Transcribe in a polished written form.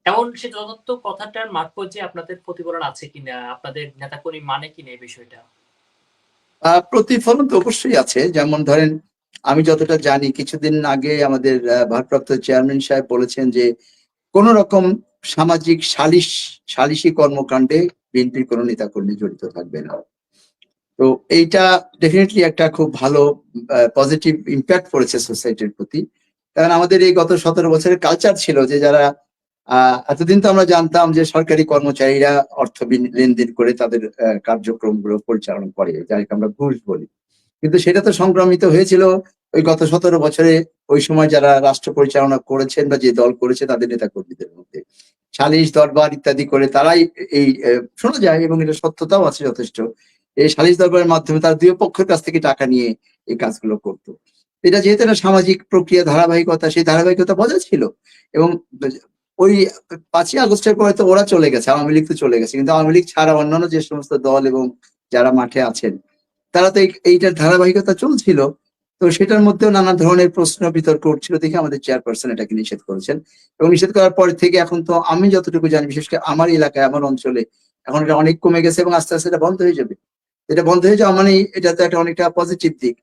এমন সে যথার্থ কথাটার মাঠ পর্যায়ে আপনাদের প্রতিফলন আছে কিনা? আপনাদের নেতাকর্মী মানে কিনা এই বিষয়টা? প্রতিফলন তো অবশ্যই আছে। যেমন ধরেন, আমি যতটা জানি কিছুদিন আগে আমাদের ভারপ্রাপ্ত চেয়ারম্যান সাহেব বলেছেন যে কোন রকম সামাজিক সালিশি কর্মকাণ্ডে বিএনপির কোন নেতাকর্মী জড়িত থাকবে না। তো এইটা ডেফিনেটলি একটা খুব ভালো পজিটিভ ইম্প্যাক্ট পড়েছে সোসাইটির প্রতি। কারণ আমাদের এই গত ১৭ বছরের কালচার ছিল যে যারা এতদিন তো আমরা জানতাম যে সরকারি কর্মচারীরা অর্থ লেনদেন করে তাদের কার্যক্রমগুলো পরিচালনা করে, যাকে আমরা ঘুষ বলি। কিন্তু সেটা তো সংক্রামিত হয়েছিল ওই গত ১৭ বছরে ওই সময় যারা রাষ্ট্র পরিচালনা করেছেন বা যে দল করেছে তাদের নেতা কর্মীদের মধ্যে সালিশ দরবার ইত্যাদি করে তারাই এই শোনা যায় এবং এটা সত্যতাও আছে যথেষ্ট। এই সালিশ দরবারের মাধ্যমে তারা দুই পক্ষের কাছ থেকে টাকা নিয়ে এই কাজগুলো করতো। এটা যেহেতু একটা সামাজিক প্রক্রিয়া ধারাবাহিকতা, সেই ধারাবাহিকতা বজায় ছিল। এবং ওই ৫ই আগস্টের পরে তো ওরা চলে গেছে, আওয়ামী লীগ তো চলে গেছে, কিন্তু আওয়ামী লীগ ছাড়া অন্যান্য যে সমস্ত দল এবং যারা মাঠে আছেন তারা তো এইটার ধারাবাহিকতা চলছিল। তো সেটার মধ্যেও নানা ধরনের প্রশ্ন বিতর্ক উঠছিল দেখে আমাদের চেয়ারপারসন এটাকে নিষেধ করেছেন। এবং নিষেধ করার পর থেকে এখন তো আমি যতটুকু জানি, বিশেষ করে আমার এলাকায় আমার অঞ্চলে এখন এটা অনেক কমে গেছে এবং আস্তে আস্তে এটা বন্ধ হয়ে যাবে। এটা বন্ধ হয়ে যাওয়া মানে এটা তো একটা অনেকটা পজিটিভ দিক।